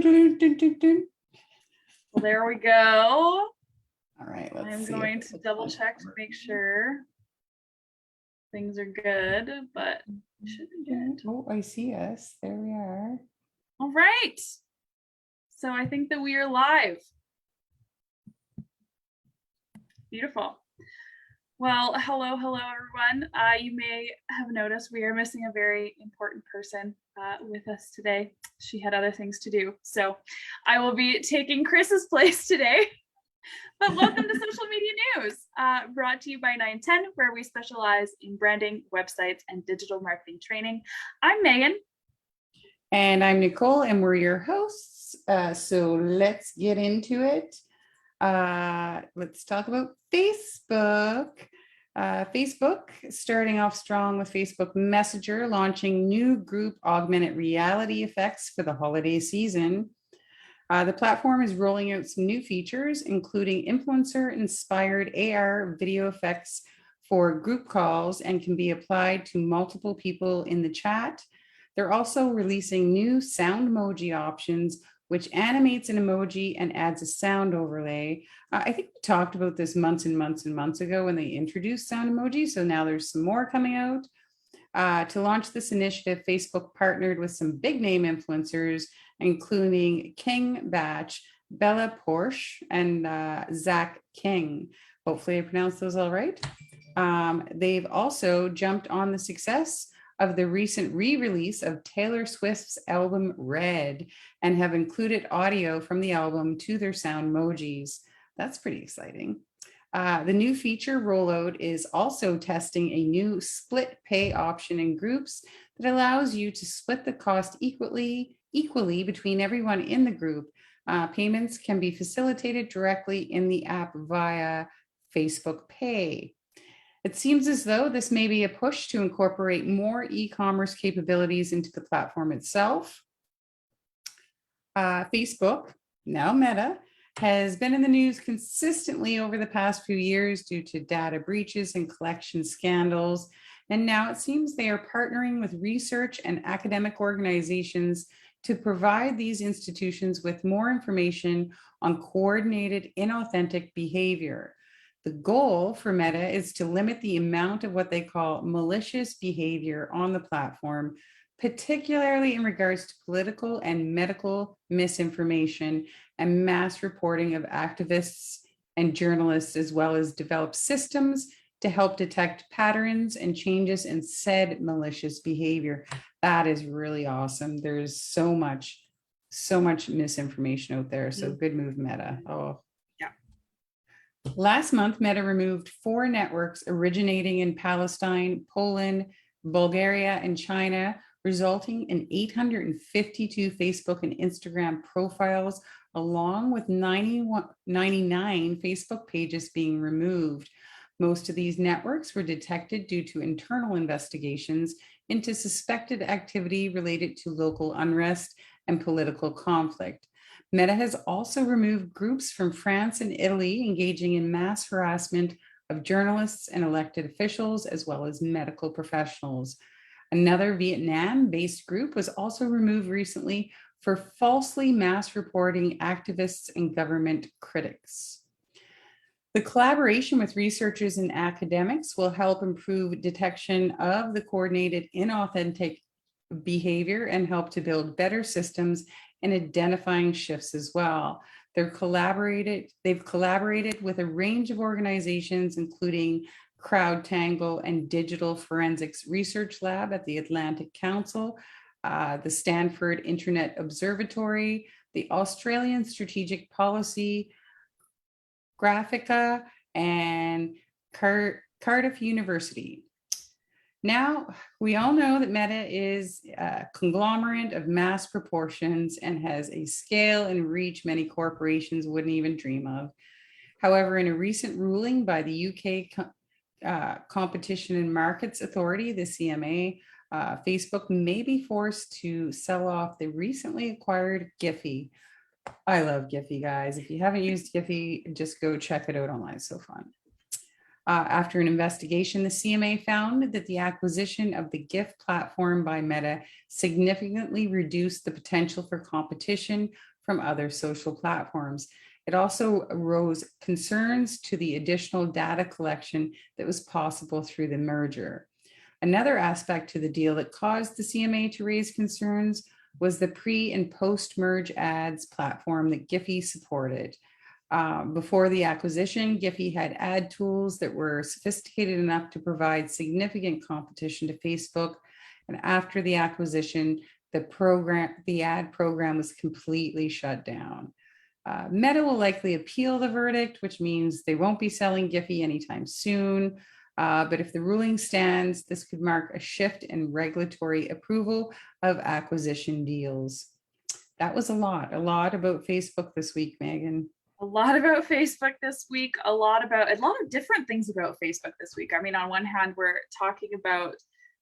Well, there we go. All right, let's I'm see. going to double check to make sure things are good, but it should be good. Oh, I see us. There we are. All right. So I think that we are live. Beautiful. Well, hello, everyone. You may have noticed we are missing a very important person with us today. She had other things to do. So I will be taking Chris's place today. But welcome to Social Media News, brought to you by 910, where we specialize in branding, websites, and digital marketing training. I'm Megan. And I'm Nicole, and we're your hosts. So let's get into it. Let's talk about Facebook. Facebook starting off strong with Facebook Messenger, launching new group augmented reality effects for the holiday season. The platform is rolling out some new features, including influencer-inspired AR video effects for group calls and can be applied to multiple people in the chat. They're also releasing new sound emoji options, which animates an emoji and adds a sound overlay. I think we talked about this months and months and months ago when they introduced sound emoji. So now there's some more coming out. To launch this initiative, Facebook partnered with some big name influencers, including King Batch, Bella Porsche, and Zach King. Hopefully I pronounced those all right. They've also jumped on the success of the recent re-release of Taylor Swift's album Red and have included audio from the album to their sound emojis. That's pretty exciting. The new feature rollout is also testing a new split pay option in groups that allows you to split the cost equally between everyone in the group. Payments can be facilitated directly in the app via Facebook Pay. It seems as though this may be a push to incorporate more e-commerce capabilities into the platform itself. Facebook, now Meta, has been in the news consistently over the past few years due to data breaches and collection scandals. And now it seems they are partnering with research and academic organizations to provide these institutions with more information on coordinated, inauthentic behavior. The goal for Meta is to limit the amount of what they call malicious behavior on the platform, particularly in regards to political and medical misinformation and mass reporting of activists and journalists, as well as develop systems to help detect patterns and changes in said malicious behavior. That is really awesome. There's so much misinformation out there. So good move, Meta. Oh, yeah. Last month, Meta removed 4 networks originating in Palestine, Poland, Bulgaria, and China, resulting in 852 Facebook and Instagram profiles, along with 99 Facebook pages being removed. Most of these networks were detected due to internal investigations into suspected activity related to local unrest and political conflict. Meta has also removed groups from France and Italy engaging in mass harassment of journalists and elected officials, as well as medical professionals. Another Vietnam-based group was also removed recently for falsely mass reporting activists and government critics. The collaboration with researchers and academics will help improve detection of the coordinated inauthentic behavior and help to build better systems in identifying shifts as well. They've collaborated with a range of organizations, including CrowdTangle and Digital Forensics Research Lab at the Atlantic Council, the Stanford Internet Observatory, the Australian Strategic Policy, Graphica, and Cardiff University. Now, we all know that Meta is a conglomerate of mass proportions and has a scale and reach many corporations wouldn't even dream of. However, in a recent ruling by the UK Competition and Markets Authority, the CMA, Facebook may be forced to sell off the recently acquired Giphy. I love Giphy, guys. If you haven't used Giphy, just go check it out online. It's so fun. After an investigation, the CMA found that the acquisition of the GIF platform by Meta significantly reduced the potential for competition from other social platforms. It also arose concerns to the additional data collection that was possible through the merger. Another aspect to the deal that caused the CMA to raise concerns was the pre and post merge ads platform that Giphy supported. Before the acquisition, Giphy had ad tools that were sophisticated enough to provide significant competition to Facebook. And after the acquisition, the ad program was completely shut down. Meta will likely appeal the verdict, which means they won't be selling Giphy anytime soon. But if the ruling stands, this could mark a shift in regulatory approval of acquisition deals. That was a lot about Facebook this week, Megan. A lot about Facebook this week, a lot of different things about Facebook this week. I mean, on one hand, we're talking about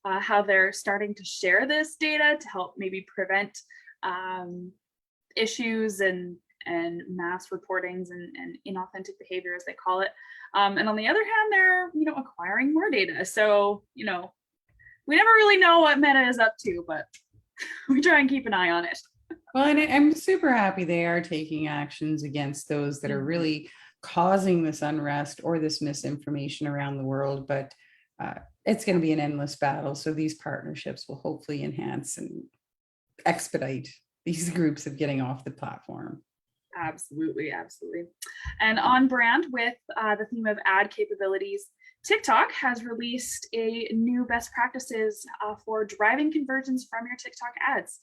how they're starting to share this data to help maybe prevent issues and mass reportings and inauthentic behavior, as they call it. And on the other hand, they're, acquiring more data. So, we never really know what Meta is up to, but we try and keep an eye on it. Well, and I'm super happy they are taking actions against those that are really causing this unrest or this misinformation around the world. But it's going to be an endless battle. So these partnerships will hopefully enhance and expedite these groups of getting off the platform. Absolutely, absolutely. And on brand with the theme of ad capabilities, TikTok has released a new best practices for driving conversions from your TikTok ads.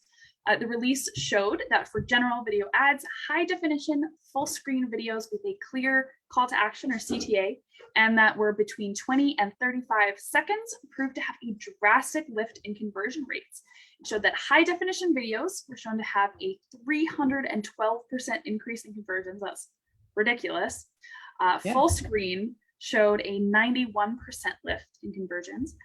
The release showed that for general video ads, high definition full screen videos with a clear call to action or CTA, and that were between 20 and 35 seconds proved to have a drastic lift in conversion rates. It showed that high definition videos were shown to have a 312% increase in conversions. That's ridiculous. Full screen showed a 91% lift in conversions.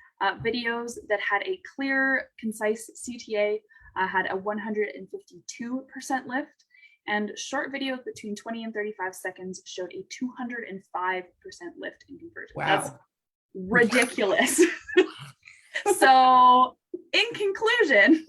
Videos that had a clear, concise CTA had a 152% lift, and short videos between 20 and 35 seconds showed a 205% lift in conversion. Wow. That's ridiculous. So in conclusion,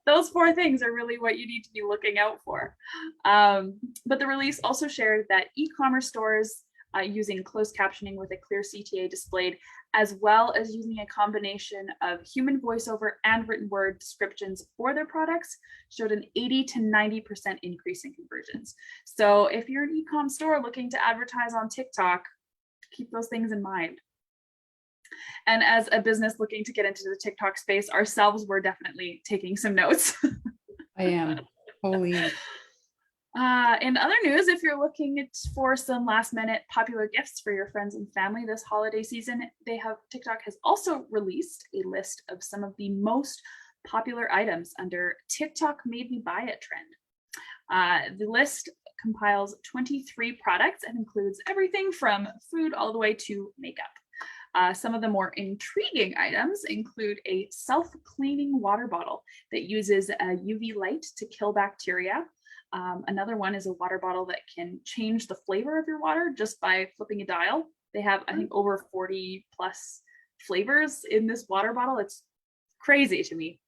those four things are really what you need to be looking out for. But the release also shared that e-commerce stores using closed captioning with a clear CTA displayed, as well as using a combination of human voiceover and written word descriptions for their products, showed an 80 to 90% increase in conversions. So if you're an e-com store looking to advertise on TikTok, keep those things in mind. And as a business looking to get into the TikTok space ourselves, we're definitely taking some notes. I am. Holy. In other news, if you're looking for some last minute popular gifts for your friends and family this holiday season, TikTok has also released a list of some of the most popular items under TikTok Made Me Buy It trend. The list compiles 23 products and includes everything from food all the way to makeup. Some of the more intriguing items include a self-cleaning water bottle that uses a UV light to kill bacteria. Another one is a water bottle that can change the flavor of your water just by flipping a dial. They have, I think, over 40 plus flavors in this water bottle. It's crazy to me.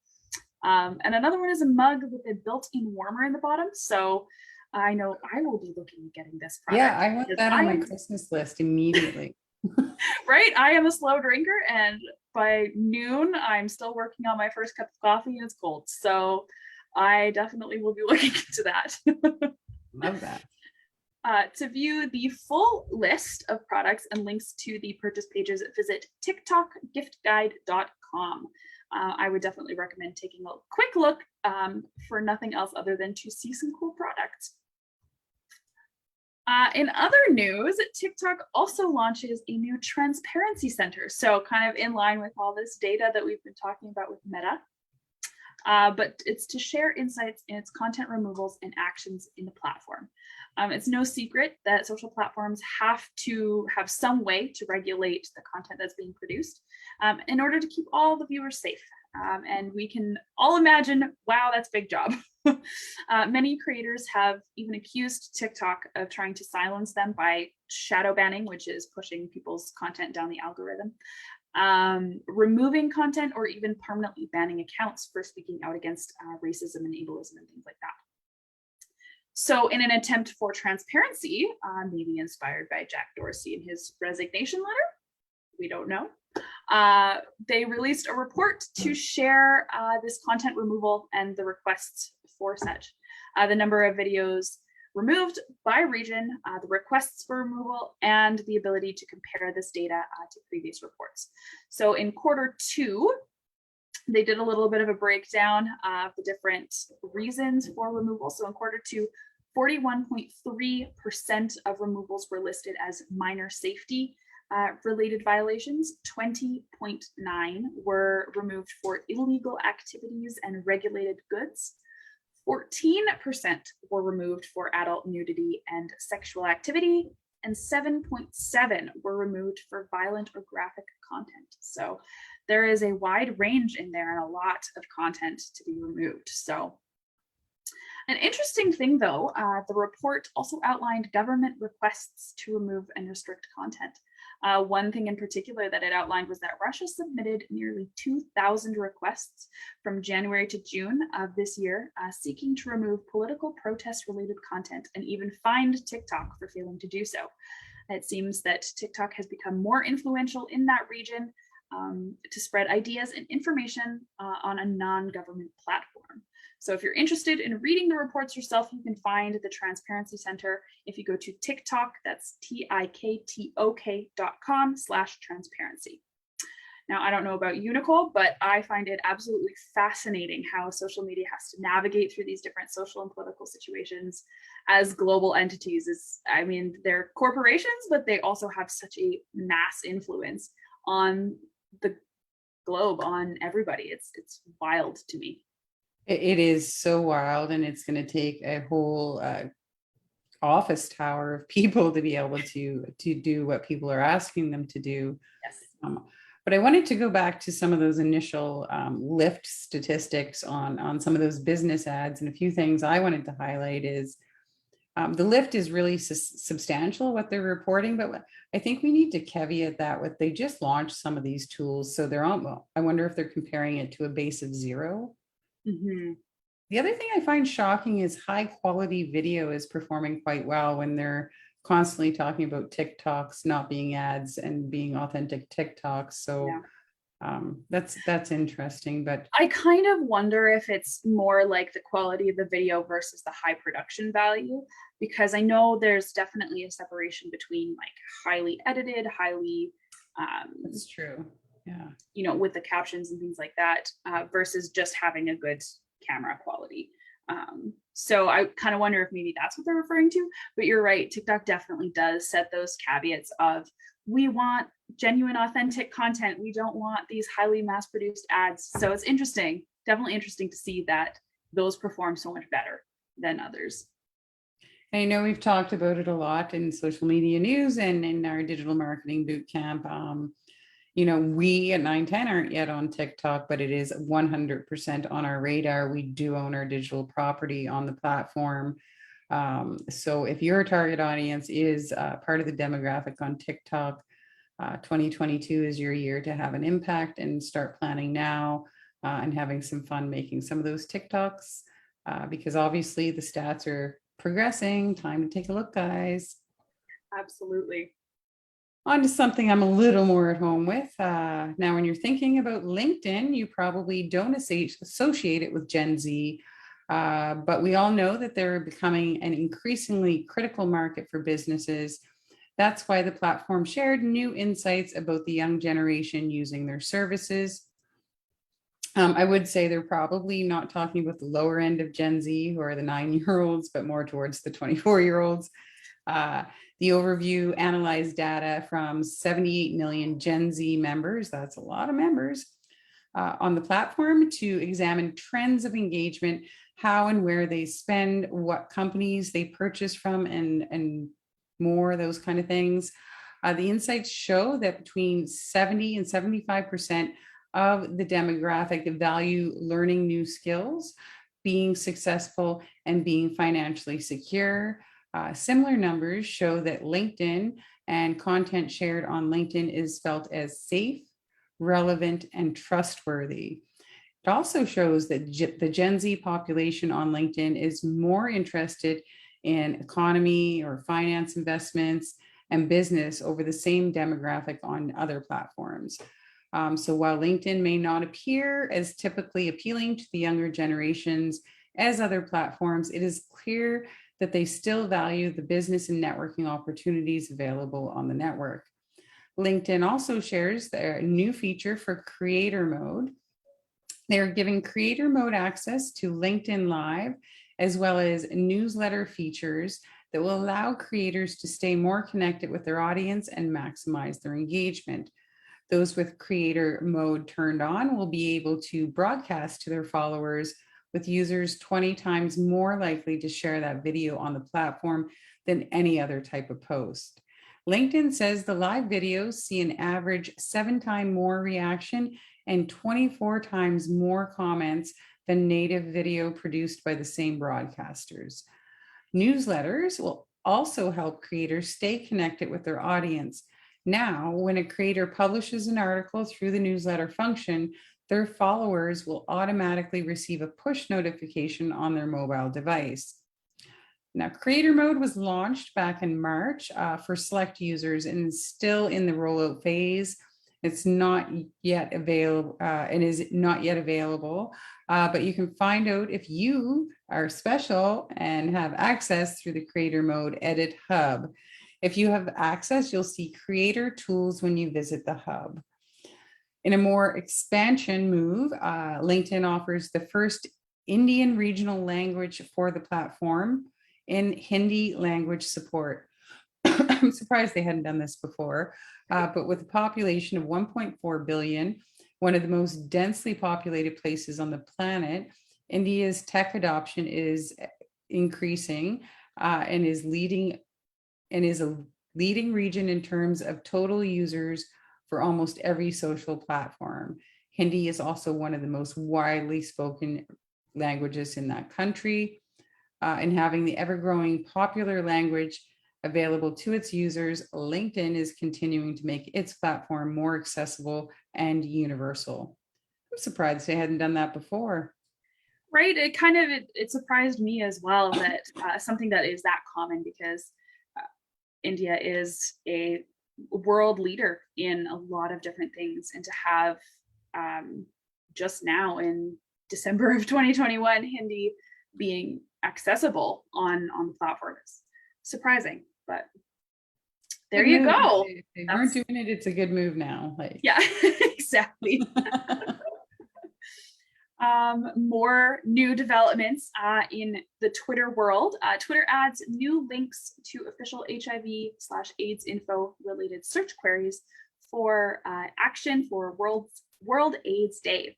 And another one is a mug with a built-in warmer in the bottom. So I know I will be looking at getting this product. Yeah, I want that on my Christmas list immediately. Right? I am a slow drinker, and by noon, I'm still working on my first cup of coffee and it's cold. So I definitely will be looking into that. Love that. To view the full list of products and links to the purchase pages, visit tiktokgiftguide.com. I would definitely recommend taking a quick look for nothing else other than to see some cool products. In other news, TikTok also launches a new transparency center. So kind of in line with all this data that we've been talking about with Meta. But it's to share insights in its content removals and actions in the platform. It's no secret that social platforms have to have some way to regulate the content that's being produced in order to keep all the viewers safe. And we can all imagine, wow, that's a big job. Many creators have even accused TikTok of trying to silence them by shadow banning, which is pushing people's content down the algorithm, removing content, or even permanently banning accounts for speaking out against racism and ableism and things like that. So in an attempt for transparency, maybe inspired by Jack Dorsey and his resignation letter, we don't know, they released a report to share this content removal and the requests for such. The number of videos removed by region, the requests for removal, and the ability to compare this data to previous reports. So in Q2, they did a little bit of a breakdown of the different reasons for removal. So in Q2, 41.3% of removals were listed as minor safety related violations. 20.9% were removed for illegal activities and regulated goods. 14% were removed for adult nudity and sexual activity, and 7.7% were removed for violent or graphic content. So there is a wide range in there and a lot of content to be removed. So an interesting thing, though, the report also outlined government requests to remove and restrict content. One thing in particular that it outlined was that Russia submitted nearly 2,000 requests from January to June of this year, seeking to remove political protest-related content, and even fined TikTok for failing to do so. It seems that TikTok has become more influential in that region to spread ideas and information on a non-government platform. So if you're interested in reading the reports yourself, you can find the Transparency Center if you go to TikTok, that's tiktok.com/transparency. Now, I don't know about you, Nicole, but I find it absolutely fascinating how social media has to navigate through these different social and political situations as global entities. I mean, they're corporations, but they also have such a mass influence on the globe, on everybody. It's wild to me. It is so wild, and it's going to take a whole office tower of people to be able to do what people are asking them to do. Yes. But I wanted to go back to some of those initial lift statistics on some of those business ads, and a few things I wanted to highlight is the lift is really substantial what they're reporting, but I think we need to caveat that with they just launched some of these tools, so they're on. Well, I wonder if they're comparing it to a base of 0. Mm-hmm. The other thing I find shocking is high quality video is performing quite well when they're constantly talking about TikToks not being ads and being authentic TikToks. So Yeah. That's interesting. But I kind of wonder if it's more like the quality of the video versus the high production value, because I know there's definitely a separation between like highly edited, highly that's true. Yeah. You know, with the captions and things like that, versus just having a good camera quality. So I kind of wonder if maybe that's what they're referring to, but you're right. TikTok definitely does set those caveats of, we want genuine, authentic content. We don't want these highly mass produced ads. So it's interesting, definitely interesting to see that those perform so much better than others. I know we've talked about it a lot in social media news and in our digital marketing boot camp. You know, we at 910 aren't yet on TikTok, but it is 100% on our radar. We do own our digital property on the platform. So if your target audience is part of the demographic on TikTok, 2022 is your year to have an impact and start planning now and having some fun making some of those TikToks because obviously the stats are progressing. Time to take a look, guys. Absolutely. On to something I'm a little more at home with. Now, when you're thinking about LinkedIn, you probably don't associate it with Gen Z, but we all know that they're becoming an increasingly critical market for businesses. That's why the platform shared new insights about the young generation using their services. I would say they're probably not talking about the lower end of Gen Z, who are the 9-year-olds, but more towards the 24-year-olds. The overview analyzed data from 78 million Gen Z members, that's a lot of members, on the platform to examine trends of engagement, how and where they spend, what companies they purchase from, and more, those kind of things. The insights show that between 70 and 75% of the demographic value learning new skills, being successful, and being financially secure. Similar numbers show that LinkedIn and content shared on LinkedIn is felt as safe, relevant, and trustworthy. It also shows that the Gen Z population on LinkedIn is more interested in economy or finance investments and business over the same demographic on other platforms. So while LinkedIn may not appear as typically appealing to the younger generations as other platforms, it is clear that they still value the business and networking opportunities available on the network. LinkedIn also shares their new feature for creator mode. They're giving creator mode access to LinkedIn Live, as well as newsletter features that will allow creators to stay more connected with their audience and maximize their engagement. Those with creator mode turned on will be able to broadcast to their followers, with users 20 times more likely to share that video on the platform than any other type of post. LinkedIn says the live videos see an average 7 times more reaction and 24 times more comments than native video produced by the same broadcasters. Newsletters will also help creators stay connected with their audience. Now, when a creator publishes an article through the newsletter function, their followers will automatically receive a push notification on their mobile device. Now, creator mode was launched back in March for select users and is still in the rollout phase. It's not yet available and is not yet available, but you can find out if you are special and have access through the creator mode edit hub. If you have access, you'll see creator tools when you visit the hub. In a more expansion move, LinkedIn offers the first Indian regional language for the platform in Hindi language support. I'm surprised they hadn't done this before, but with a population of 1.4 billion, one of the most densely populated places on the planet, India's tech adoption is increasing and is a leading region in terms of total users for almost every social platform. Hindi is also one of the most widely spoken languages in that country, and having the ever-growing popular language available to its users, LinkedIn is continuing to make its platform more accessible and universal. I'm surprised they hadn't done that before. Right. It surprised me as well that something that is that common, because India is a world leader in a lot of different things, and to have just now in December of 2021 Hindi being accessible on the platform is surprising, but there you go. If they weren't doing it, it's a good move now. Yeah, exactly. More new developments in the Twitter world. Twitter adds new links to official HIV/AIDS info related search queries for action for World AIDS Day.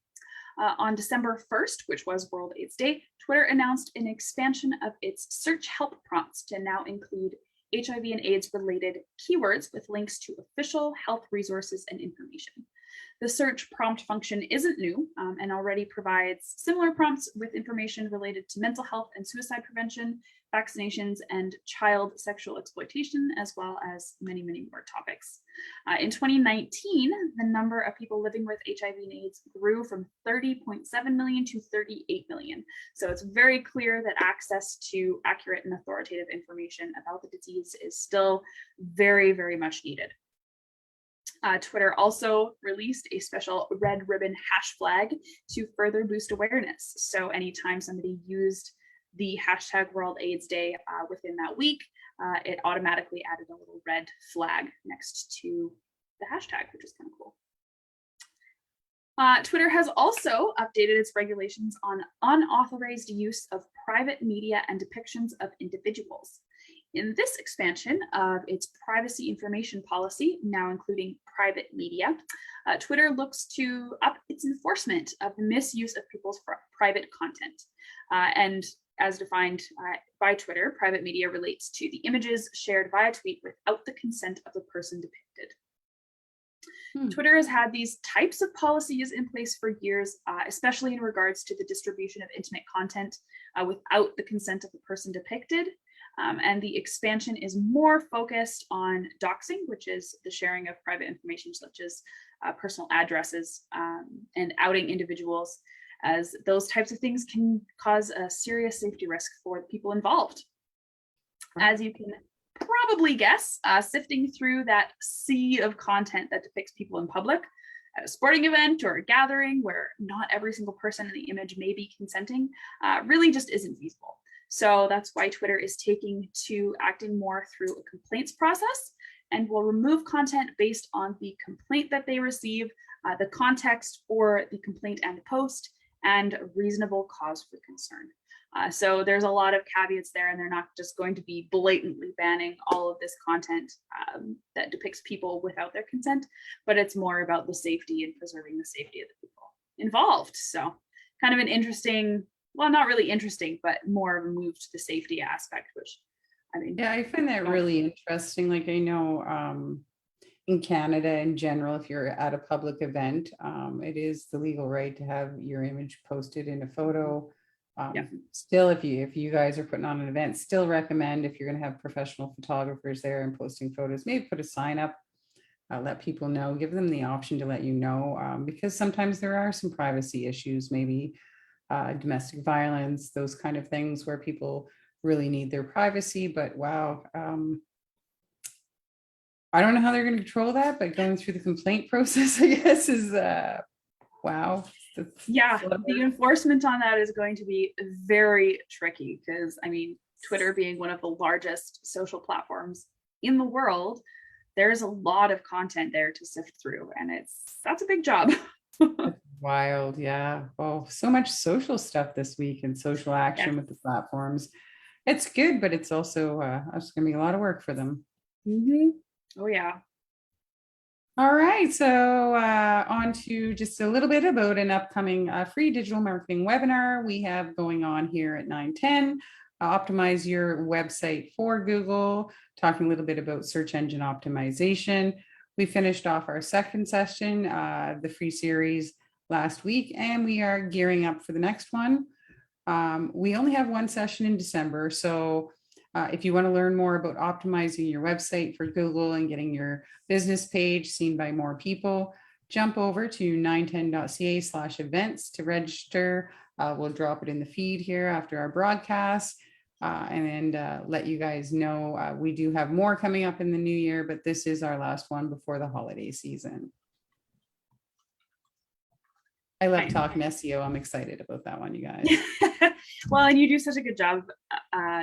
On December 1st, which was World AIDS Day, Twitter announced an expansion of its search help prompts to now include HIV and AIDS related keywords with links to official health resources and information. The search prompt function isn't new and already provides similar prompts with information related to mental health and suicide prevention, vaccinations, and child sexual exploitation, as well as many, many more topics. In 2019, the number of people living with HIV and AIDS grew from 30.7 million to 38 million. So it's very clear that access to accurate and authoritative information about the disease is still very, very much needed. Twitter also released a special red ribbon hash flag to further boost awareness. So anytime somebody used the hashtag World AIDS Day within that week, it automatically added a little red flag next to the hashtag, which is kind of cool. Twitter has also updated its regulations on unauthorized use of private media and depictions of individuals. In this expansion of its privacy information policy, now including private media, Twitter looks to up its enforcement of the misuse of people's private content. And as defined by Twitter, private media relates to the images shared via tweet without the consent of the person depicted. Twitter has had these types of policies in place for years, especially in regards to the distribution of intimate content without the consent of the person depicted. And the expansion is more focused on doxing, which is the sharing of private information such as personal addresses and outing individuals, as those types of things can cause a serious safety risk for the people involved. As you can probably guess, sifting through that sea of content that depicts people in public at a sporting event or a gathering where not every single person in the image may be consenting really just isn't feasible. So that's why Twitter is taking to acting more through a complaints process and will remove content based on the complaint that they receive, the context for the complaint and post, and reasonable cause for concern. So there's a lot of caveats there, and they're not just going to be blatantly banning all of this content that depicts people without their consent, but it's more about the safety and preserving the safety of the people involved. So kind of an interesting, well, not really interesting, but more of a move to the safety aspect, which I mean. Yeah, I find that really interesting. Like I know in Canada in general, if you're at a public event, it is the legal right to have your image posted in a photo. Still, if you guys are putting on an event, still recommend if you're going to have professional photographers there and posting photos, maybe put a sign up, let people know, give them the option to let you know, because sometimes there are some privacy issues, maybe domestic violence, those kind of things where people really need their privacy. But wow, I don't know how they're going to control that, but going through the complaint process, I guess, is wow. Yeah, the enforcement on that is going to be very tricky because, I mean, Twitter being one of the largest social platforms in the world, there's a lot of content there to sift through, and that's a big job. Wild, yeah. Oh, so much social stuff this week and social action with the platforms. It's good, but it's also it's going to be a lot of work for them. Oh yeah. All right, so on to just a little bit about an upcoming free digital marketing webinar we have going on here at 910. Optimize your website for Google, talking a little bit about search engine optimization. We finished off our second session, the free series last week, and we are gearing up for the next one. We only have one session in December, so if you want to learn more about optimizing your website for Google and getting your business page seen by more people, jump over to 910.ca/events to register. We'll drop it in the feed here after our broadcast and let you guys know we do have more coming up in the new year, but this is our last one before the holiday season. I love talking SEO. I'm excited about that one, you guys. Well, and you do such a good job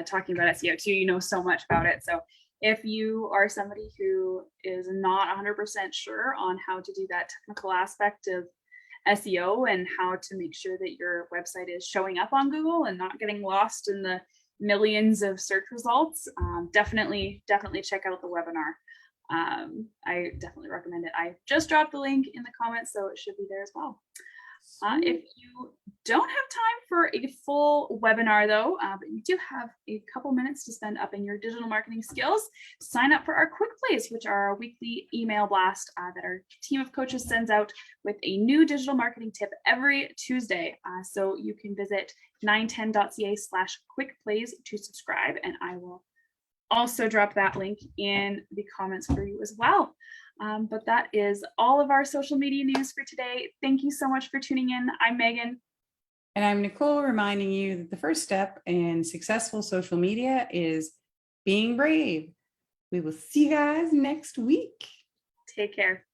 talking about SEO too. You know so much about it. So if you are somebody who is not 100% sure on how to do that technical aspect of SEO and how to make sure that your website is showing up on Google and not getting lost in the millions of search results, definitely check out the webinar. I definitely recommend it. I just dropped the link in the comments, so it should be there as well. If you don't have time for a full webinar though, but you do have a couple minutes to spend up in your digital marketing skills, sign up for our quick plays, which are our weekly email blast that our team of coaches sends out with a new digital marketing tip every Tuesday. So you can visit 910.ca/quick plays to subscribe, and I will also drop that link in the comments for you as well. But that is all of our social media news for today. Thank you so much for tuning in. I'm Megan. And I'm Nicole, reminding you that the first step in successful social media is being brave. We will see you guys next week. Take care.